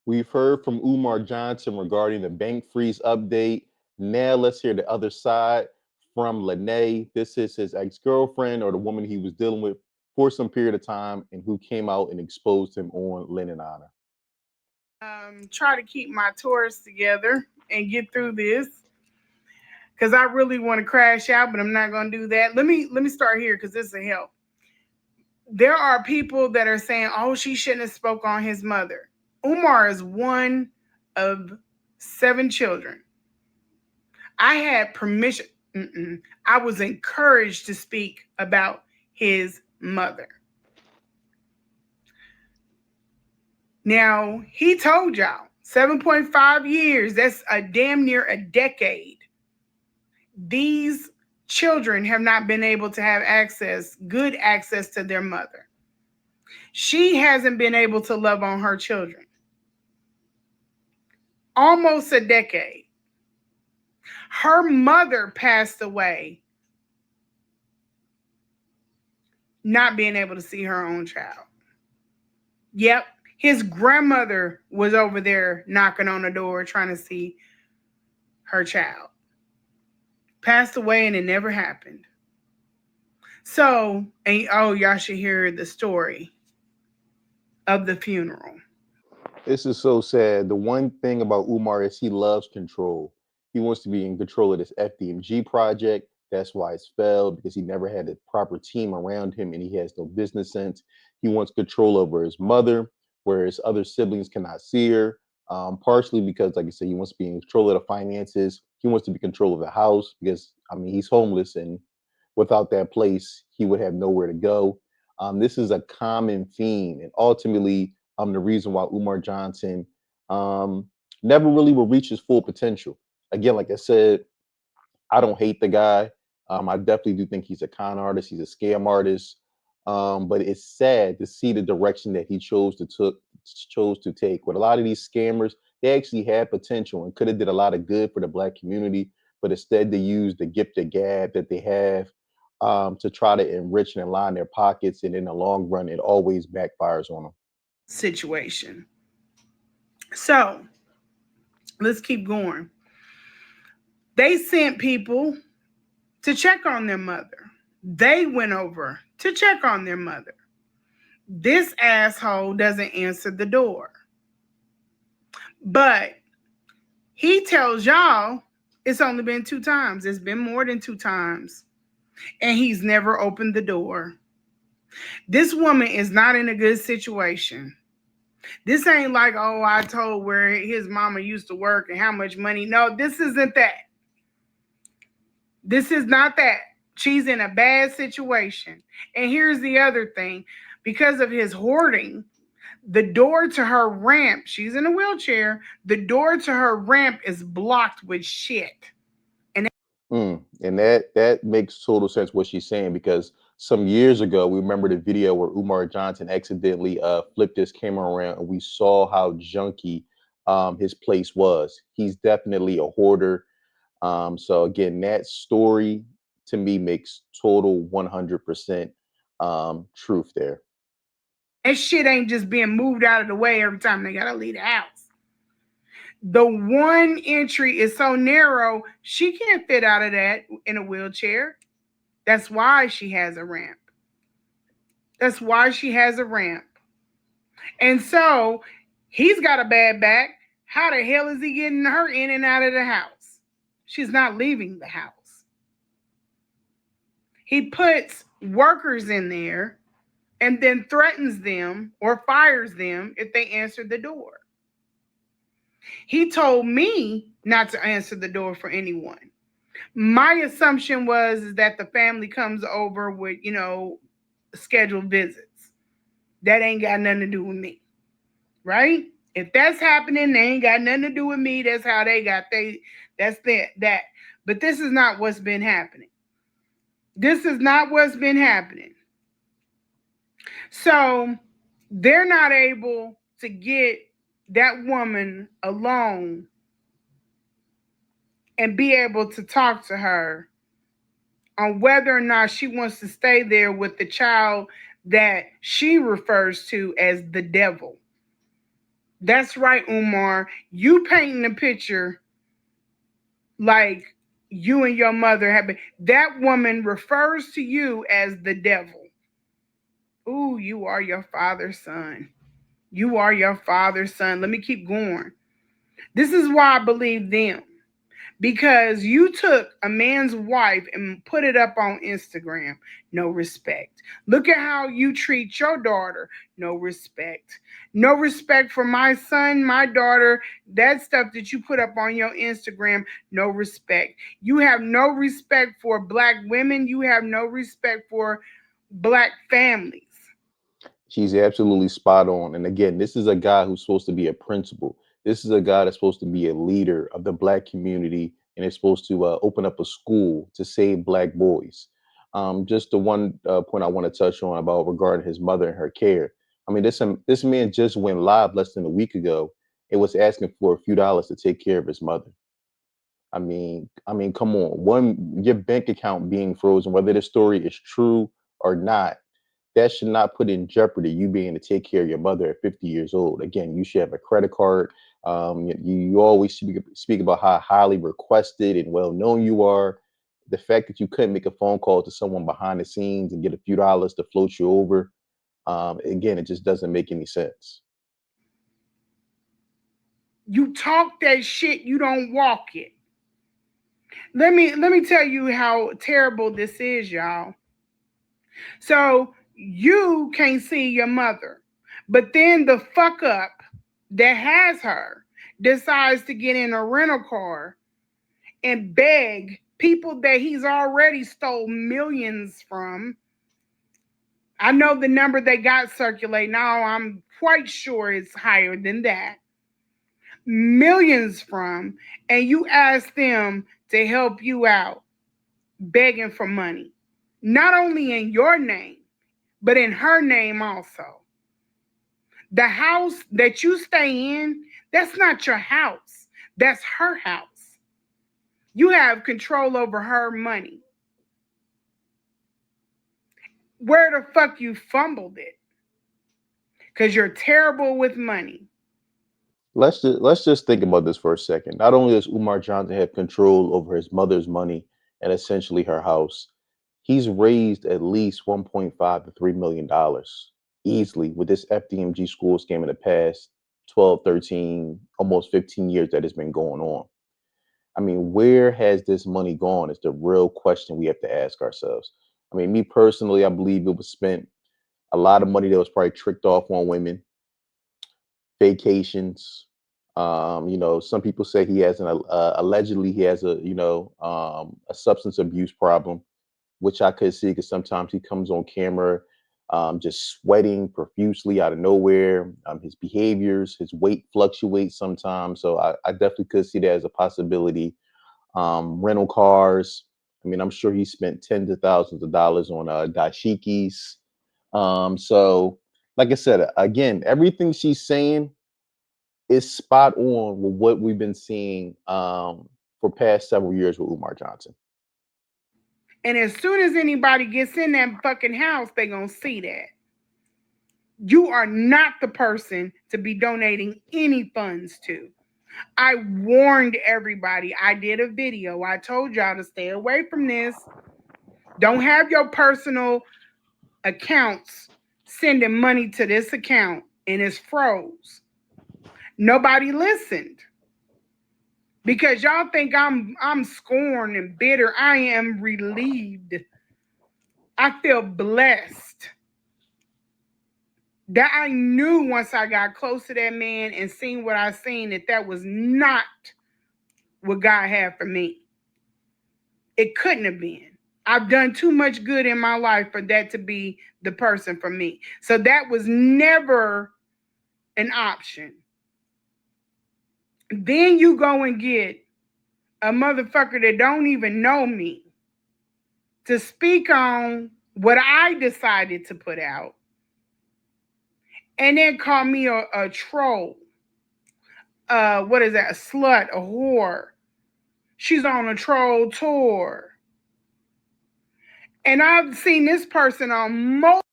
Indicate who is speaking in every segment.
Speaker 1: We've heard from Umar Johnson regarding the bank freeze update. Now let's hear the other side from Lene. This is his ex-girlfriend or the woman he was dealing with for some period of time and who came out and exposed him on Lene Honor.
Speaker 2: Try to keep my Taurus together and get through this because I really want to crash out, but I'm not going to do that. Let me start here because this will help. There are people that are saying, "Oh, she shouldn't have spoke on his mother." Umar is one of 7 children. I had permission. I was encouraged to speak about his mother. Now, he told y'all 7.5 years, that's a damn near a decade. These children have not been able to have good access to their mother. She hasn't been able to love on her children. Almost a decade. Her mother passed away, not being able to see her own child. Yep, his grandmother was over there knocking on the door trying to see her child. Passed away and it never happened. So, y'all should hear the story of the funeral.
Speaker 1: This is so sad. The one thing about Umar is he loves control. He wants to be in control of this FDMG project. That's why it's failed because he never had a proper team around him and he has no business sense. He wants control over his mother, whereas other siblings cannot see her. Partially because, like I said, he wants to be in control of the finances. He wants to be in control of the house because, I mean, he's homeless and without that place, he would have nowhere to go. This is a common theme, and ultimately, the reason why Umar Johnson um, never really will reach his full potential. Again, like I said, I don't hate the guy. I definitely do think he's a con artist. He's a scam artist. But it's sad to see the direction that he chose to take. With a lot of these scammers, they actually had potential and could have did a lot of good for the Black community. But instead, they use the gift of gab that they have to try to enrich and line their pockets. And in the long run, it always backfires on them.
Speaker 2: Situation. So, let's keep going. They sent people to check on their mother. They went over to check on their mother. This asshole doesn't answer the door. But he tells y'all it's only been 2 times. It's been more than 2 times. And he's never opened the door. This woman is not in a good situation. This ain't like, oh, I told where his mama used to work and how much money. No, this isn't that. This is not that. She's in a bad situation. And here's the other thing. Because of his hoarding, the door to her ramp, she's in a wheelchair, the door to her ramp is blocked with shit.
Speaker 1: And that makes total sense what she's saying because some years ago we remember the video where Umar Johnson accidentally flipped his camera around and we saw how junky his place was. He's definitely a hoarder. So again, that story to me makes total 100% truth there.
Speaker 2: That shit ain't just being moved out of the way every time they gotta leave the house. The one entry is so narrow, she can't fit out of that in a wheelchair. That's why she has a ramp. That's why she has a ramp. And so he's got a bad back. How the hell is he getting her in and out of the house? She's not leaving the house. He puts workers in there and then threatens them or fires them if they answer the door. He told me not to answer the door for anyone. My assumption was that the family comes over with, scheduled visits. That ain't got nothing to do with me, right? If that's happening, they ain't got nothing to do with me. That's how that's that. But this is not what's been happening. This is not what's been happening. So they're not able to get that woman alone and be able to talk to her on whether or not she wants to stay there with the child that she refers to as the devil. That's right, Umar. You painting a picture like you and your mother have been. That woman refers to you as the devil. Ooh, you are your father's son. You are your father's son. Let me keep going. This is why I believe them. Because you took a man's wife and put it up on Instagram. No respect. Look at how you treat your daughter. No respect. No respect for my son, my daughter. That stuff that you put up on your Instagram. No respect. You have no respect for black women. You have no respect for black families.
Speaker 1: She's absolutely spot on. And again, this is a guy who's supposed to be a principal. This is a guy that's supposed to be a leader of the black community and is supposed to open up a school to save black boys. Just the one point I want to touch on about regarding his mother and her care. I mean, this man just went live less than a week ago. It was asking for a few dollars to take care of his mother. Come on. One, your bank account being frozen, whether the story is true or not, that should not put in jeopardy you being to take care of your mother at 50 years old. Again, you should have a credit card. You always speak about how highly requested and well known you are. The fact that you couldn't make a phone call to someone behind the scenes and get a few dollars to float you over, again, it just doesn't make any sense.
Speaker 2: You talk that shit, you don't walk it. Let me tell you how terrible this is, y'all. So you can't see your mother, but then the fuck up that has her decides to get in a rental car and beg people that he's already stole millions from. I know the number they got circulate now. I'm quite sure it's higher than that. Millions from, and you ask them to help you out, begging for money, not only in your name, but in her name also. The house that you stay in, that's not your house. That's her house. You have control over her money. Where the fuck you fumbled it? Because you're terrible with money.
Speaker 1: Let's just think about this for a second. Not only does Umar Johnson have control over his mother's money and essentially her house, he's raised at least 1.5 to $3 million easily with this FDMG school scam in the past 12, 13, almost 15 years that has been going on. I mean, where has this money gone is the real question we have to ask ourselves. I mean, me personally, I believe it was spent a lot of money that was probably tricked off on women, vacations. Some people say he has allegedly he has a substance abuse problem, which I could see because sometimes he comes on camera just sweating profusely out of nowhere. His behaviors, his weight fluctuates sometimes, so I definitely could see that as a possibility. Rental cars. I mean, I'm sure he spent tens of thousands of dollars on dashikis. So, like I said, again, everything she's saying is spot on with what we've been seeing for past several years with Umar Johnson.
Speaker 2: And as soon as anybody gets in that fucking house, they gonna see that. You are not the person to be donating any funds to. I warned everybody. I did a video. I told y'all to stay away from this. Don't have your personal accounts sending money to this account and it's froze. Nobody listened because y'all think I'm scorned and bitter. I am relieved. I feel blessed that I knew once I got close to that man and seen what I seen that that was not what God had for me. It couldn't have been. I've done too much good in my life for that to be the person for me. So that was never an option. Then you go and get a motherfucker that don't even know me to speak on what I decided to put out and then call me a troll. What is that? A slut, a whore. She's on a troll tour. And I've seen this person on most.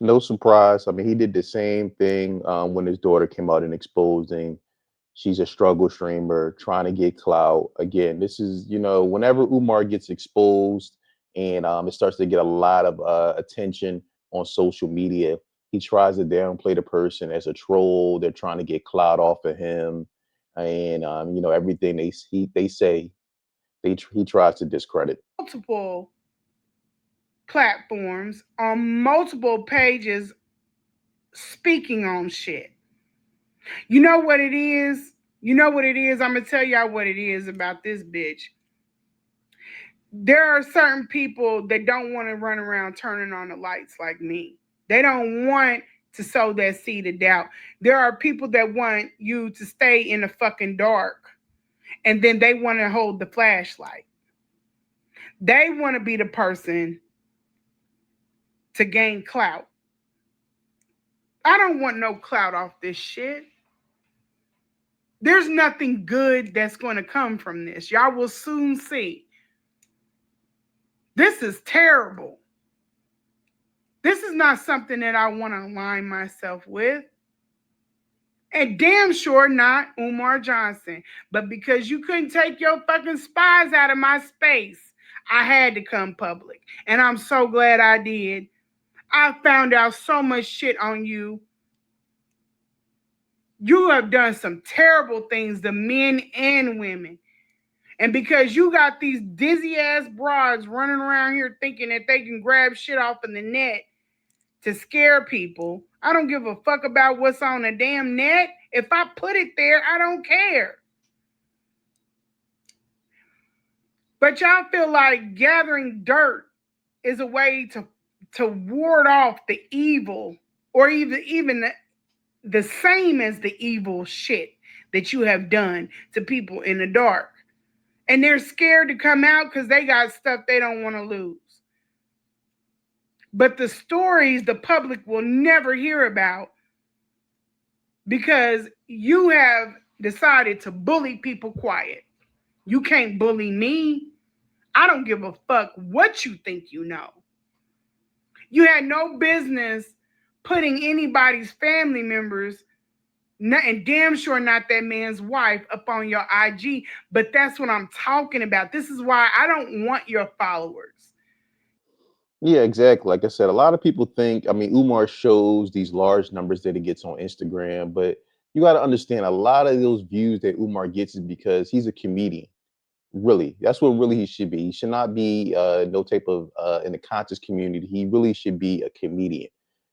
Speaker 1: No surprise. I mean, he did the same thing when his daughter came out and exposing she's a struggle streamer trying to get clout. Again, this is, whenever Umar gets exposed and it starts to get a lot of attention on social media, he tries to downplay the person as a troll. They're trying to get clout off of him. And, everything they say, he tries to discredit.
Speaker 2: Multiple platforms on multiple pages speaking on shit. You know what it is? You know what it is? I'm gonna tell y'all what it is about this bitch. There are certain people that don't want to run around turning on the lights like me. They don't want to sow that seed of doubt. There are people that want you to stay in the fucking dark and then they want to hold the flashlight. They want to be the person to gain clout. I don't want no clout off this shit. There's nothing good that's going to come from this. Y'all will soon see. This is terrible. This is not something that I want to align myself with. And damn sure not Umar Johnson. But because you couldn't take your fucking spies out of my space, I had to come public. And I'm so glad I did. I found out so much shit on you. You have done some terrible things to men and women. And because you got these dizzy ass broads running around here thinking that they can grab shit off of the net to scare people, I don't give a fuck about what's on the damn net. If I put it there, I don't care. But y'all feel like gathering dirt is a way to ward off the evil, or even the same as the evil shit that you have done to people in the dark. And they're scared to come out because they got stuff they don't want to lose. But the stories the public will never hear about because you have decided to bully people quiet. You can't bully me. I don't give a fuck what you think you know. You had no business putting anybody's family members, and damn sure not that man's wife, up on your IG. But that's what I'm talking about. This is why I don't want your followers.
Speaker 1: Yeah, exactly. Like I said, a lot of people think, I mean, Umar shows these large numbers that he gets on Instagram, but you got to understand a lot of those views that Umar gets is because he's a comedian. Really, that's what really he should be. He should not be no type of in the conscious community. He really should be a comedian,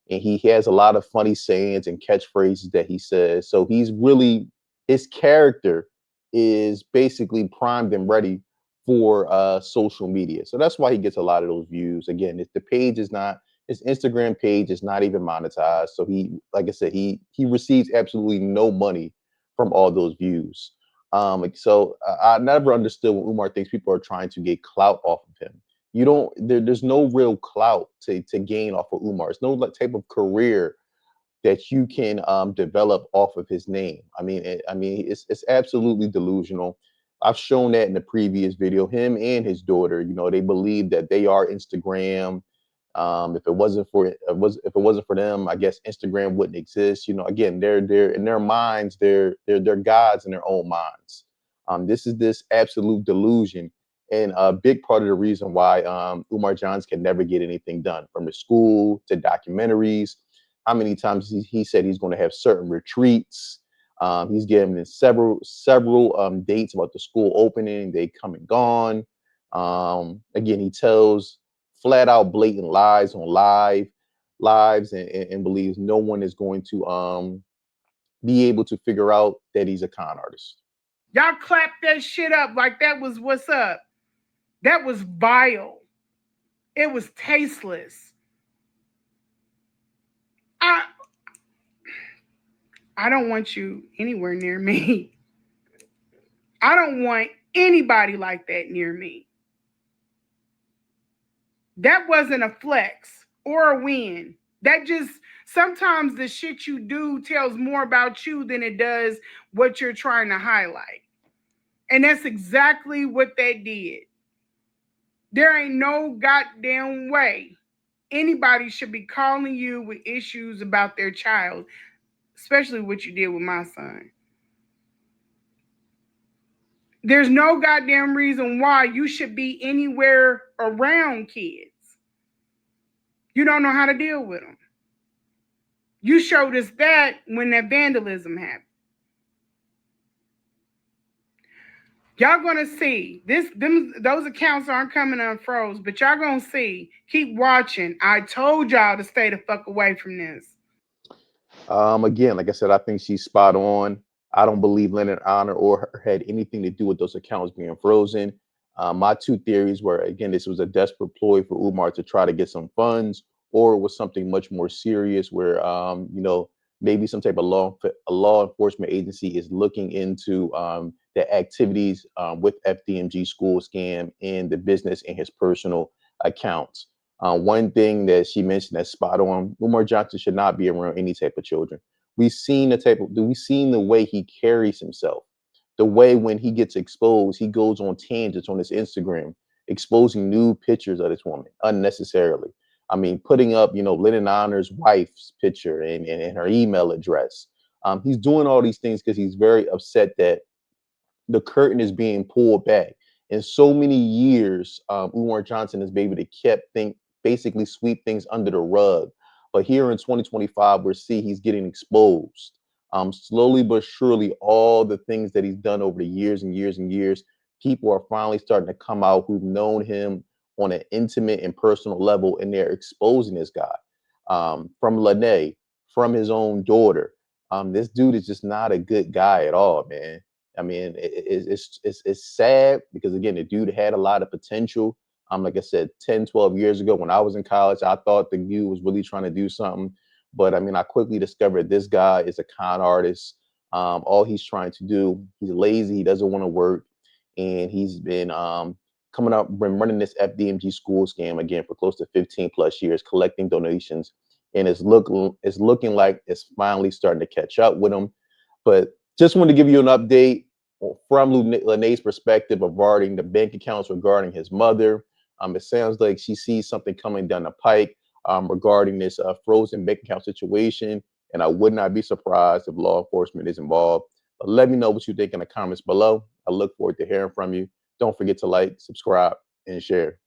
Speaker 1: and he has a lot of funny sayings and catchphrases that he says. So he's really his character is basically primed and ready for social media. So that's why he gets a lot of those views. Again, if the page is not his Instagram page is not even monetized, so he, like I said, he receives absolutely no money from all those views. I never understood when Umar thinks people are trying to get clout off of him. You don't. There's no real clout to gain off of Umar. It's no type of career that you can develop off of his name. It's absolutely delusional. I've shown that in the previous video. Him and his daughter, they believe that they are Instagram. If it wasn't for if it wasn't for them, I guess Instagram wouldn't exist. Again, they're in their minds, they're gods in their own minds. This is this absolute delusion, and a big part of the reason why Umar Johns can never get anything done, from the school to documentaries. How many times he said he's going to have certain retreats. He's given several dates about the school opening. They come and gone. Again, he tells flat out blatant lies on lives, and believes no one is going to be able to figure out that he's a con artist.
Speaker 2: Y'all clapped that shit up like that was what's up. That was vile. It was tasteless. I I don't want you anywhere near me. I don't want anybody like that near me. That wasn't a flex or a win. That just sometimes the shit you do tells more about you than it does what you're trying to highlight. And that's exactly what they did. There ain't no goddamn way anybody should be calling you with issues about their child, especially what you did with my son. There's no goddamn reason why you should be anywhere around kids. You don't know how to deal with them. You showed us that when that vandalism happened. Y'all gonna see those accounts aren't coming unfroze, but y'all gonna see. Keep watching. I told y'all to stay the fuck away from this.
Speaker 1: Again, like I said, I think she's spot on. I don't believe Leonard Honor or her had anything to do with those accounts being frozen. My two theories were, again, this was a desperate ploy for Umar to try to get some funds, or it was something much more serious where, maybe some type of a law enforcement agency is looking into the activities with FDMG school scam and the business and his personal accounts. One thing that she mentioned that's spot on: Umar Johnson should not be around any type of children. We've seen the way he carries himself, the way when he gets exposed, he goes on tangents on his Instagram, exposing nude pictures of this woman unnecessarily. I mean, putting up, Lene Honor's wife's picture and her email address. He's doing all these things because he's very upset that the curtain is being pulled back. In so many years, Umar Johnson has been able to basically sweep things under the rug. But here in 2025, we're seeing he's getting exposed. Slowly but surely, all the things that he's done over the years and years and years, people are finally starting to come out who've known him on an intimate and personal level, and they're exposing this guy. From Lene, from his own daughter. This dude is just not a good guy at all, man. I mean, it's sad because, again, the dude had a lot of potential. Like I said, 10, 12 years ago when I was in college, I thought the dude was really trying to do something. But I mean, I quickly discovered this guy is a con artist. All he's trying to do, he's lazy, he doesn't want to work, and he's been been running this FDMG school scam again for close to 15 plus years, collecting donations, and it's looking like it's finally starting to catch up with him. But just wanted to give you an update from Lene's perspective regarding the bank accounts regarding his mother. It sounds like she sees something coming down the pike regarding this frozen bank account situation, and I would not be surprised if law enforcement is involved. But let me know what you think in the comments below. I look forward to hearing from you. Don't forget to like, subscribe, and share.